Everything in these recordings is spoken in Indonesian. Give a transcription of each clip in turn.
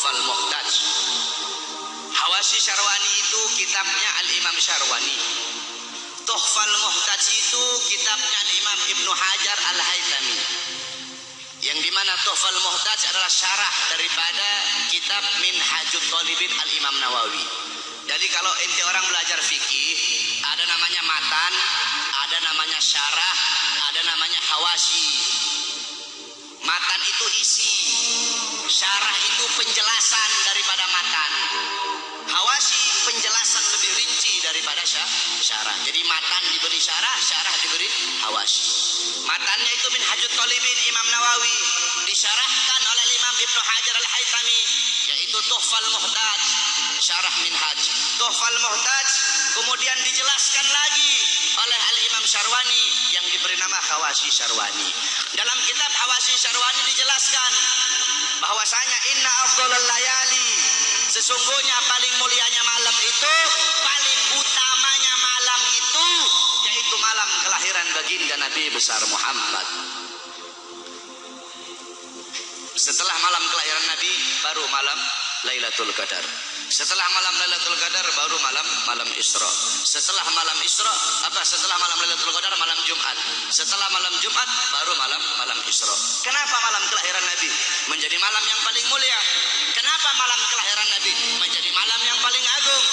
Tuhfal Muhtaj. Hawashi Syarwani itu kitabnya Al-Imam Syarwani. Tuhfal Muhtaj itu kitabnya Al-Imam Ibnu Hajar Al-Haytami, yang dimana Tuhfal Muhtaj adalah syarah daripada kitab Minhajut Thalibin Al-Imam Nawawi. Jadi kalau ente orang belajar fikih, ada namanya matan, ada namanya syarah, ada namanya hawashi. Matan itu isi, syarah itu penjelasan daripada matan, hawashi penjelasan lebih rinci daripada syarah. Jadi matan diberi syarah, syarah diberi hawashi. Matannya itu Minhajut Thalibin Imam Nawawi, disyarahkan oleh Imam Ibnu Hajar Al-Haytami, yaitu Tuhfal Muhtaj, syarah Minhaj. Tuhfal Muhtaj kemudian dijelaskan lagi oleh Al-Imam Syarwani yang diberi nama Hawashi Syarwani. Dalam kitab Hawashi Syarwani dijelaskan bahwasanya inna afdhalal layali, sesungguhnya paling mulianya malam itu, paling utamanya malam itu, yaitu malam kelahiran baginda Nabi besar Muhammad. Setelah malam kelahiran Nabi baru malam Lailatul Qadar. Setelah malam Lailatul Qadar baru malam Isra. Setelah malam Isra setelah malam Lailatul Qadar malam Jumat. Setelah malam Jumat baru malam Isra. Kenapa malam kelahiran Nabi menjadi malam yang paling mulia? Kenapa malam kelahiran Nabi menjadi malam yang paling agung?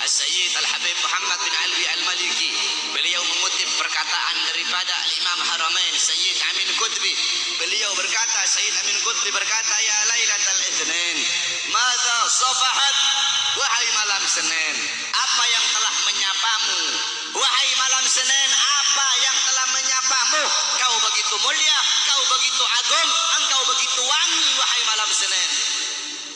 As-Sayyid Al-Habib Muhammad bin Alwi Al-Maliki, beliau mengutip perkataan daripada Al-Imam Haramain Sayyid Amin Qutbi. Beliau berkata, Sayyid Amin Qutbi berkata, ya Lailatul Itsnin, madza safahat, wahai malam Senin, apa yang telah menyapamu? Wahai malam Senin, apa yang telah menyapamu? Kau begitu mulia, kau begitu agung, engkau begitu wangi, wahai malam Senin.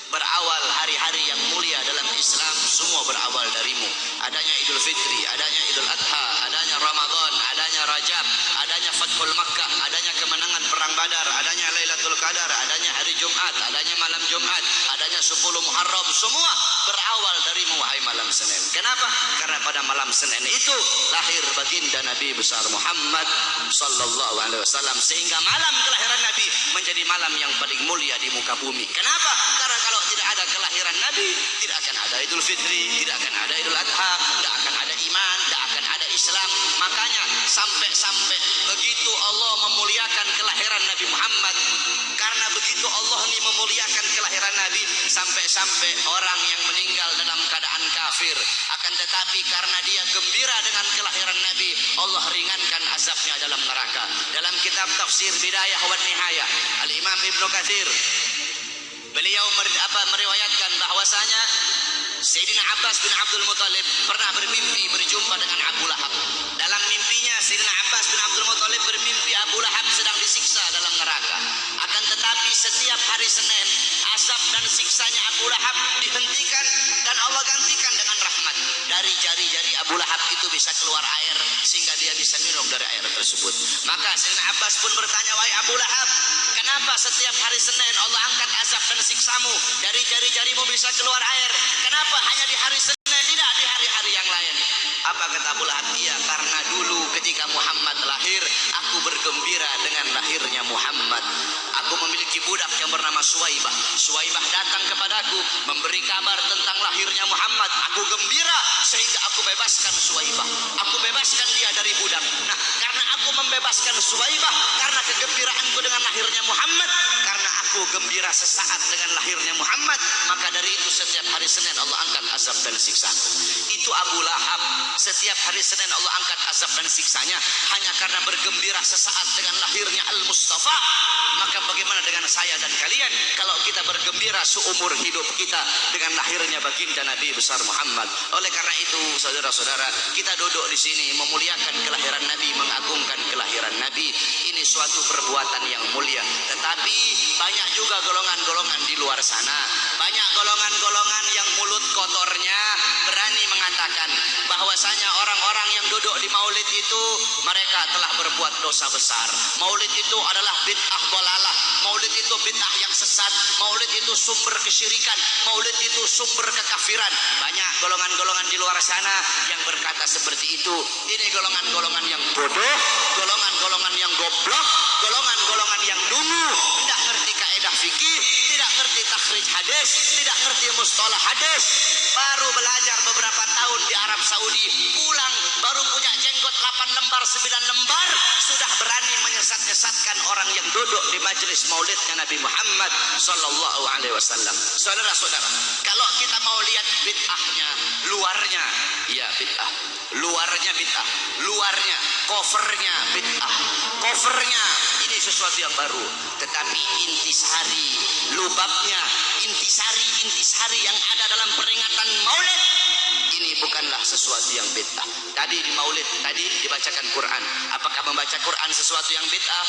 Berawal hari-hari yang mulia dalam Islam, semua berawal darimu. Adanya Idul Fitri, adanya Idul Adha, adanya Ramadan, adanya Rajab, adanya Fathul Makkah, adanya kemenangan Perang Badar, adanya Lailatul Qadar, adanya hari Jumat, adanya malam Jumat, adanya 10 Muharram, semua berawal darimu wahai malam Senin. Kenapa? Karena pada malam Senin itu lahir baginda Nabi besar Muhammad sallallahu alaihi wasallam, sehingga malam kelahiran Nabi menjadi malam yang paling mulia di muka bumi. Kenapa? Karena kalau tidak ada kelahiran Nabi, tidak akan ada Idul Fitri, tidak akan ada Idul Adha, tidak akan ada iman, tidak akan ada Islam. Makanya sampai begitu Allah memuliakan kelahiran Nabi Muhammad, karena begitu Allah ini memuliakan kelahiran Nabi, sampai orang yang meninggal dalam keadaan kafir, akan tetapi karena dia gembira dengan kelahiran Nabi, Allah ringankan azabnya dalam neraka. Dalam kitab tafsir Bidayah wa Nihayah, Al-Imam Ibnu Katsir beliau meriwayatkan bahwasanya Sayyidina Abbas bin Abdul Muthalib pernah bermimpi berjumpa dengan Abu Lahab. Dalam mimpinya Sayyidina Abbas bin Abdul Muthalib bermimpi Abu Lahab sedang disiksa dalam neraka. Akan tetapi setiap hari Senin, azab dan siksanya Abu Lahab dihentikan dan Allah gantikan dengan rahmat. Dari jari-jari Abu Lahab itu bisa keluar air sehingga dia bisa minum dari air tersebut. Maka Sayyidina Abbas pun bertanya, wahai Abu Lahab, kenapa setiap hari Senin Allah angkat azab dan siksamu? Dari jari-jarimu bisa keluar air. Kenapa hanya di hari Senin, tidak di hari-hari yang lain? Apa kata Abu Lahab? Iya, karena dulu ketika Muhammad lahir, aku bergembira dengan lahirnya Muhammad. Aku memiliki budak yang bernama Suwaibah. Suwaibah datang kepadaku memberi kabar tentang lahirnya Muhammad. Aku gembira sehingga aku bebaskan Suwaibah. Aku bebaskan dia dari budak. Nah, karena aku membebaskan Suwaibah, karena kegembiraanku dengan lahirnya Muhammad, karena aku gembira sesaat dengan lahirnya Muhammad, maka dari itu setiap hari Senin Allah angkat azab dan siksaku. Itu Abu Lahab, setiap hari Senin Allah angkat azab dan siksanya hanya karena bergembira sesaat dengan lahirnya Al-Mustafa. Maka bagaimana dengan saya dan kalian kalau kita bergembira seumur hidup kita dengan lahirnya baginda Nabi besar Muhammad? Oleh karena itu, saudara-saudara, kita duduk di sini memuliakan kelahiran Nabi, mengagungkan kelahiran Nabi. Ini suatu perbuatan yang mulia. Tetapi banyak juga golongan-golongan di luar sana, banyak golongan-golongan yang mulut kotornya berani mengatakan bahwasanya orang-orang yang duduk di maulid itu mereka telah berbuat dosa besar. Maulid itu adalah bid'ah dhalalah, maulid itu bid'ah yang sesat, maulid itu sumber kesyirikan, maulid itu sumber kekafiran. Banyak golongan-golongan di luar sana yang berkata seperti itu. Ini golongan-golongan yang bodoh, golongan-golongan yang goblok, golongan-golongan yang dungu, tidak ngerti kaidah fikih, tidak ngerti takhrij hadis, tidak ngerti mustalah hadis, baru belajar beberapa tahun di Arab Saudi, pulang baru punya jenggot 8 lembar 9 lembar, sudah berani menyesat-nyesatkan orang yang duduk di majelis maulidnya Nabi Muhammad sallallahu alaihi wasallam. Saudara-saudara, kalau kita mau lihat bid'ahnya, luarnya ya bid'ah, luarnya bid'ah, luarnya covernya bid'ah, covernya ini sesuatu yang baru, tetapi intisari, lubabnya, intisari yang ada dalam peringatan maulid ini bukanlah sesuatu yang bid'ah. Tadi di maulid, tadi dibacakan Quran. Apakah membaca Quran sesuatu yang bid'ah?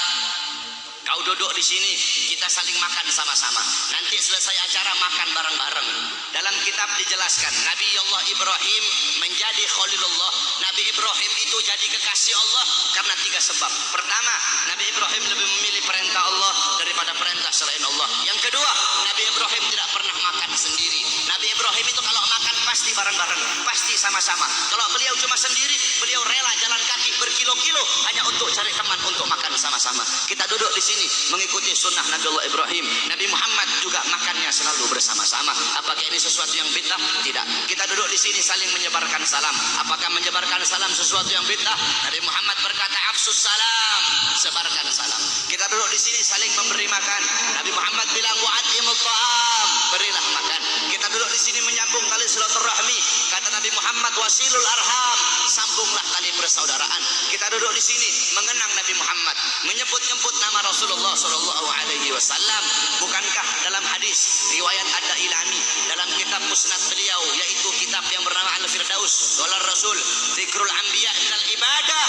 Kau duduk di sini, kita saling makan sama-sama. Nanti selesai acara makan bareng-bareng. Dalam kitab dijelaskan, Nabi Allah Ibrahim menjadi Khalilullah. Nabi Ibrahim itu jadi kekasih Allah karena 3 sebab. Pertama, Nabi Ibrahim lebih memilih perintah Allah daripada perintah selain Allah. Yang kedua, Nabi Ibrahim tidak pernah makan sendiri. Nabi Ibrahim itu kalau makan pasti bareng-bareng, pasti sama-sama. Kalau beliau cuma sendiri, beliau rela jalan kaki berkilo-kilo hanya untuk cari teman untuk makan sama-sama. Kita duduk di sini mengikuti sunnah Nabi Allah Ibrahim. Nabi Muhammad juga makannya selalu bersama-sama. Apakah ini sesuatu yang bid'ah? Tidak. Kita duduk di sini saling menyebarkan salam. Apakah menyebarkan salam sesuatu yang bid'ah? Nabi Muhammad berkata, afsus salam, sebarkan salam. Kita duduk di sini saling memberi makan. Nabi Muhammad bilang, wa'atimut ta'am, berilah makan. Kita duduk di sini menyambung tali silaturahmi. Kata Nabi Muhammad, wasilul arham, sambunglah tali persaudaraan. Kita duduk di sini mengenang Nabi Muhammad, menyebut-nyebut nama Rasulullah sallallahu alaihi wasallam. Bukankah dalam hadis riwayat Ad-Dailami dalam kitab musnad beliau, yaitu kitab yang bernama Al-Firdaus, qala Rasul, zikrul anbiya minal ibadah,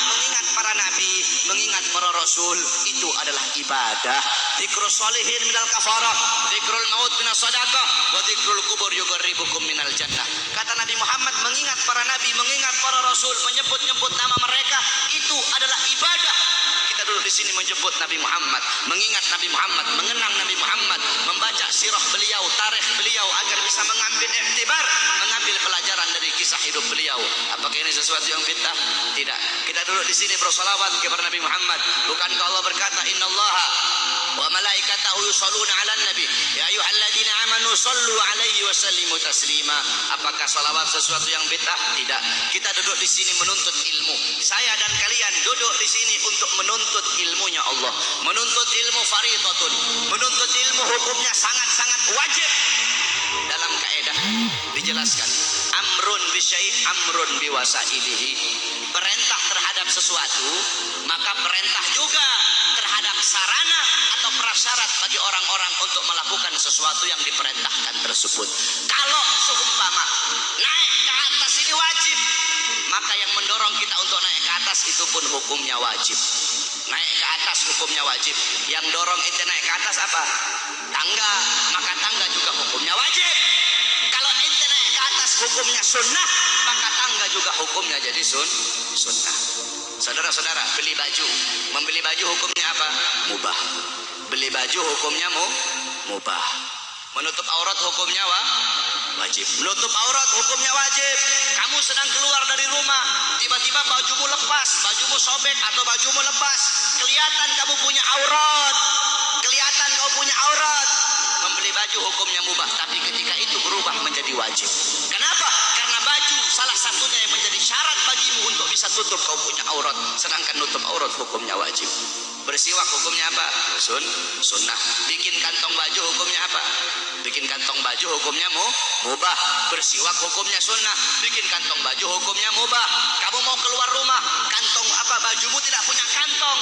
mengingat para nabi, mengingat para rasul itu adalah ibadah. Zikrul sholihin minal kafarah, zikrul maut minas sadaqah, wa zikrul kubur yuqarribukum minal jannah. Kata Nabi Muhammad, mengingat para nabi, mengingat para rasul, menyebut-nyebut nama mereka itu adalah ibadah. Kita duduk di sini menyebut Nabi Muhammad, mengingat Nabi Muhammad, mengenang Nabi Muhammad, membaca sirah beliau, tarikh beliau agar bisa mengambil iktibar, mengambil pelajaran dari kisah hidup beliau. Apakah ini sesuatu yang bid'ah? Tidak. Kita duduk di sini bersolawat kepada Nabi Muhammad. Bukankah Allah berkata, innallaha wa malaikatahu yusholluna 'alan nabi ya ayyuhalladzina amanu shollu 'alaihi wa sallimu taslima. Apakah salawat sesuatu yang bid'ah? Tidak. Kita duduk di sini menuntut ilmu. Saya dan kalian duduk di sini untuk menuntut ilmunya Allah. Menuntut ilmu fardhatun. Menuntut ilmu hukumnya sangat-sangat wajib. Dalam kaidah dijelaskan, amrun bi syai' amrun bi wasailihi. Perintah terhadap sesuatu, maka perintah juga terhadap sarana atau prasyarat bagi orang-orang untuk melakukan sesuatu yang diperintahkan tersebut. Kalau seumpama naik ke atas ini wajib, maka yang mendorong kita untuk naik ke atas itu pun hukumnya wajib. Naik ke atas hukumnya wajib. Yang dorong itu naik ke atas apa? Tangga, maka tangga juga hukumnya wajib. Kalau ente naik ke atas hukumnya sunnah, maka tangga juga hukumnya jadi sunnah. Saudara-saudara, beli baju, membeli baju hukumnya apa? Mubah. Beli baju hukumnya mubah. Menutup aurat hukumnya wajib. Menutup aurat hukumnya wajib. Kamu sedang keluar dari rumah, tiba-tiba bajumu lepas, bajumu sobek atau bajumu lepas, kelihatan kamu punya aurat, kelihatan kamu punya aurat. Membeli baju hukumnya mubah, tapi ketika itu berubah menjadi wajib. Kenapa? Karena baju salah satunya yang menjadi syarat bagimu untuk bisa tutup kau punya aurat, sedangkan nutup aurat hukumnya wajib. Bersiwak hukumnya apa? Sunnah. Bikin kantong baju hukumnya apa? Bikin kantong baju hukumnya mubah. Bersiwak hukumnya sunnah. Bikin kantong baju hukumnya mubah. Kamu mau keluar rumah, kantong apa? Bajumu tidak punya kantong.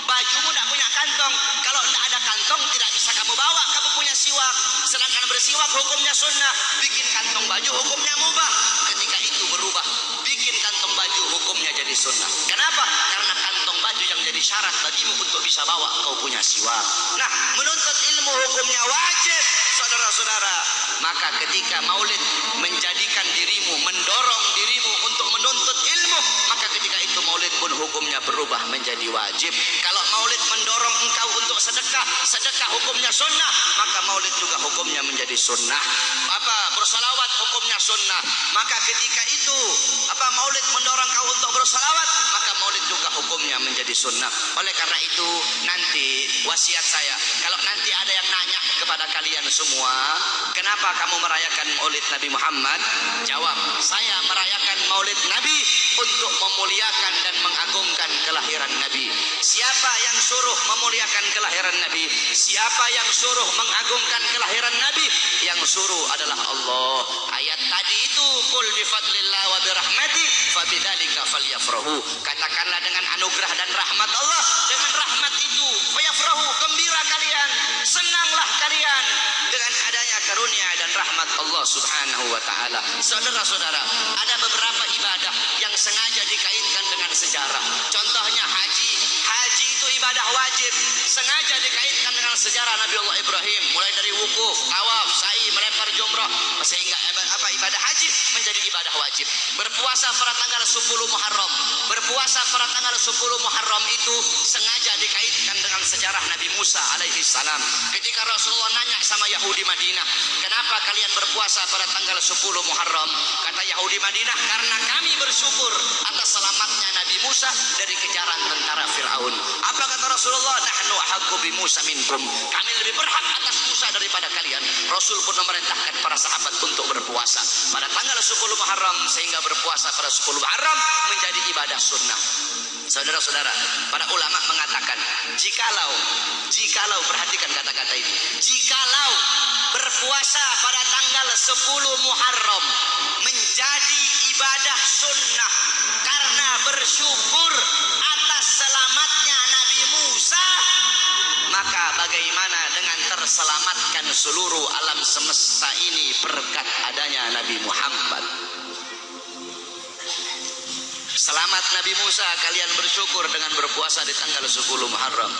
Bajumu tidak punya kantong. Kalau tidak ada kantong tidak bisa kamu bawa. Kamu punya siwak. Sedangkan bersiwak hukumnya sunnah. Bikin kantong baju hukumnya mubah. Ketika itu berubah, bikin kantong baju hukumnya jadi sunnah. Kenapa? Karena kantong baju yang jadi syarat bagimu untuk bisa bawa kau punya siwak. Nah, menuntut ilmu hukumnya wajib, saudara-saudara. Maka ketika maulid menjadikan dirimu, mendorong dirimu untuk menuntut ilmu, maka ketika itu maulid pun hukumnya berubah menjadi wajib. Kalau maulid mendorong engkau untuk sedekah, sedekah hukumnya sunnah, maka maulid juga hukumnya menjadi sunnah. Bersolawat hukumnya sunnah, maka ketika itu maulid mendorong kau untuk bersolawat, maka maulid juga hukumnya menjadi sunnah. Oleh karena itu nanti wasiat saya, kalau nanti ada yang nanya kepada kalian semua, kenapa kamu merayakan Maulid Nabi Muhammad? Jawab, saya merayakan Maulid Nabi untuk memuliakan dan mengagungkan kelahiran Nabi. Siapa yang suruh memuliakan kelahiran Nabi? Siapa yang suruh mengagungkan kelahiran Nabi? Yang suruh adalah Allah. Ayat tadi itu, qul bi fadlillah wa bi rahmati fabidzalika falyafrahu. Katakanlah dengan anugerah dan rahmat Allah, dengan rahmat itu fayafrahu, gembira kalian, senanglah kalian dengan adanya karunia dan rahmat Allah Subhanahu wa taala. Saudara-saudara, ada beberapa ibadah yang sengaja dikaitkan dengan sejarah. Contohnya haji. Haji itu ibadah wajib, sengaja dikaitkan dengan sejarah Nabi Allah Ibrahim, mulai dari wukuf, tawaf, sa'i, melempar jumrah, sehingga ibadah haji menjadi ibadah wajib. Berpuasa pada tanggal 10 Muharram. Berpuasa pada tanggal 10 Muharram itu sengaja dikaitkan dengan sejarah Nabi Musa alaihi salam. Ketika Rasulullah nanya sama Yahudi Madinah, kenapa kalian berpuasa pada tanggal 10 Muharram? Kata Yahudi Madinah, karena kami bersyukur atas selamatnya Nabi Musa dari kejaran tentara Fir'aun. Apa kata Rasulullah? Nahnu ahaqqu bi Musa minkum. Kami lebih berhak atas Musa daripada kalian. Rasul pun memerintahkan para sahabat untuk berpuasa pada tanggal 10 Muharram, sehingga berpuasa pada 10 Muharram menjadi ibadah sunnah. Saudara-saudara, para ulama mengatakan, jikalau perhatikan kata-kata ini, jikalau berpuasa pada tanggal 10 Muharram menjadi ibadah sunnah karena bersyukur atas selamatnya Nabi Musa, maka bagaimana dengan terselamatkan seluruh alam semesta ini berkat adanya Nabi Muhammad? Selamat Nabi Musa, kalian bersyukur dengan berpuasa di tanggal 10 Muharram.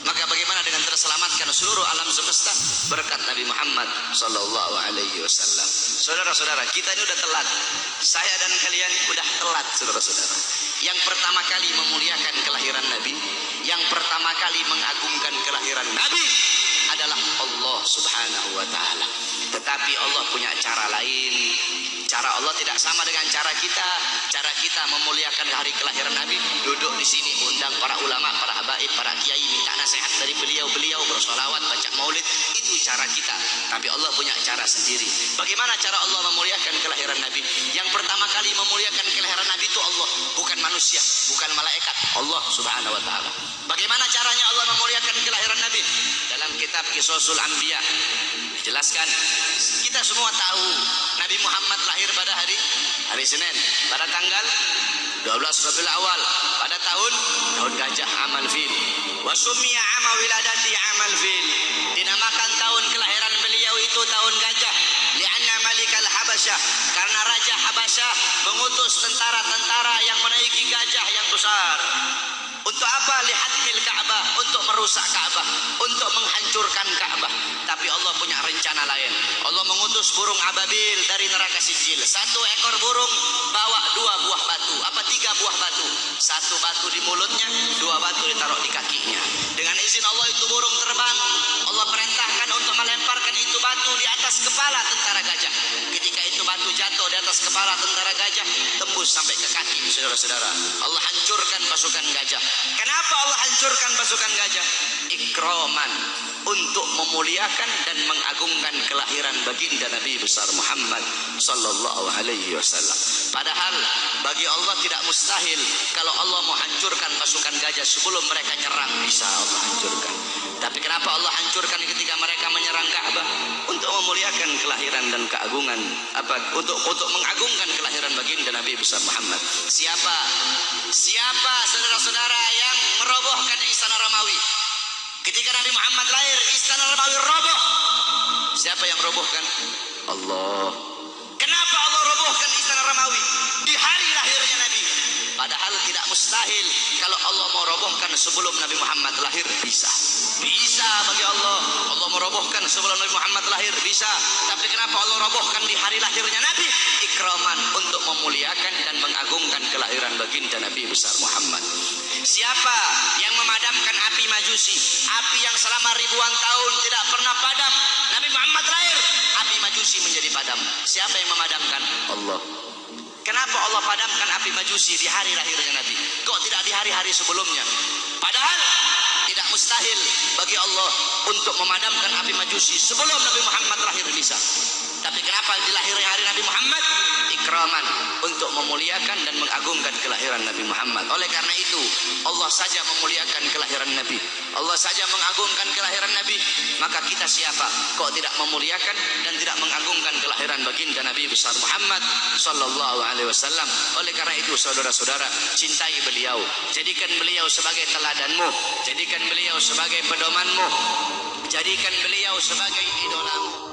Maka bagaimana dengan terselamatkan seluruh alam semesta berkat Nabi Muhammad sallallahu alaihi wasallam. Saudara-saudara, kita ini udah telat. Saya dan kalian udah telat, saudara-saudara. Yang pertama kali memuliakan kelahiran Nabi, yang pertama kali mengagungkan kelahiran Nabi adalah Allah Subhanahu wa taala. Tetapi Allah punya cara lain. Cara Allah tidak sama dengan cara kita. Cara kita memuliakan hari kelahiran Nabi, duduk di sini undang para ulama, para habaib, para kiai, minta nasihat dari beliau-beliau, bersolawat, baca maulid. Itu cara kita. Tapi Allah punya cara sendiri. Bagaimana cara Allah memuliakan kelahiran Nabi? Yang pertama kali memuliakan kelahiran Nabi itu Allah, bukan manusia, bukan malaikat, Allah Subhanahu wa taala. Bagaimana caranya Allah memuliakan kelahiran Nabi? Dalam kitab Qisasul Anbiya dijelaskan, kita semua tahu Nabi Muhammad lahir pada hari Senin, pada tanggal 12 Rabiul Awal, pada tahun gajah, amal fil. Wa summiya ama wiladati amal fil. Dinamakan tahun kelahiran beliau itu tahun gajah, li'anna malikal Habasyah, karena raja Habasyah mengutus tentara-tentara yang menaiki gajah yang besar. Untuk apa? Lihadmil Ka'bah, untuk merusak Ka'bah, untuk menghancurkan Ka'bah. Tapi Allah punya rencana lain. Allah mengutus burung ababil dari neraka Sijil. Satu ekor burung bawa 2 buah batu, 3 buah batu. 1 batu di mulutnya, 2 batu ditaruh di kakinya. Dengan izin Allah itu burung terbang. Allah perintahkan untuk melemparkan itu batu di atas kepala tentara gajah. Ketika itu batu jatuh di atas kepala tentara gajah, tembus sampai ke kaki, saudara-saudara. Allah hancurkan pasukan gajah. Kenapa Allah hancurkan pasukan gajah? Ikraman, untuk memuliakan dan mengagungkan kelahiran baginda Nabi besar Muhammad sallallahu alaihi wasallam. Padahal bagi Allah tidak mustahil. Kalau Allah mau hancurkan pasukan gajah sebelum mereka nyerang, bisa Allah hancurkan. Tapi kenapa Allah hancurkan ketika mereka menyerang Ka'bah? Untuk memuliakan kelahiran dan keagungan, untuk mengagungkan kelahiran baginda Nabi besar Muhammad. Siapa saudara-saudara yang merobohkan istana Romawi? Ketika Nabi Muhammad lahir, istana Romawi roboh. Siapa yang robohkan? Allah. Kenapa Allah robohkan istana Romawi di hari lahirnya Nabi? Padahal tidak mustahil. Kalau Allah mau robohkan sebelum Nabi Muhammad lahir, bisa. Bisa bagi Allah. Allah merobohkan sebelum Nabi Muhammad lahir, bisa. Tapi kenapa Allah robohkan di hari lahirnya Nabi? Ikraman, untuk memuliakan dan mengagungkan kelahiran baginda Nabi besar Muhammad. Siapa yang memadamkan api Majusi, api yang selama ribuan tahun tidak pernah padam? Nabi Muhammad lahir, api Majusi menjadi padam. Siapa yang memadamkan? Allah. Kenapa Allah padamkan api Majusi di hari lahirnya Nabi? Kok tidak di hari-hari sebelumnya? Padahal tidak mustahil mustahil bagi Allah untuk memadamkan api Majusi sebelum Nabi Muhammad lahir bisa. Tapi kenapa dilahirkan hari Nabi Muhammad? Ikraman, untuk memuliakan dan mengagungkan kelahiran Nabi Muhammad. Oleh karena itu Allah saja memuliakan kelahiran Nabi, Allah saja mengagungkan kelahiran Nabi. Maka kita siapa kok tidak memuliakan dan tidak mengagungkan kelahiran baginda Nabi besar Muhammad sallallahu alaihi wasallam. Oleh karena itu saudara-saudara, cintai beliau, jadikan beliau sebagai teladanmu, jadikan beliau sebagai pedomanmu, jadikan beliau sebagai idolamu.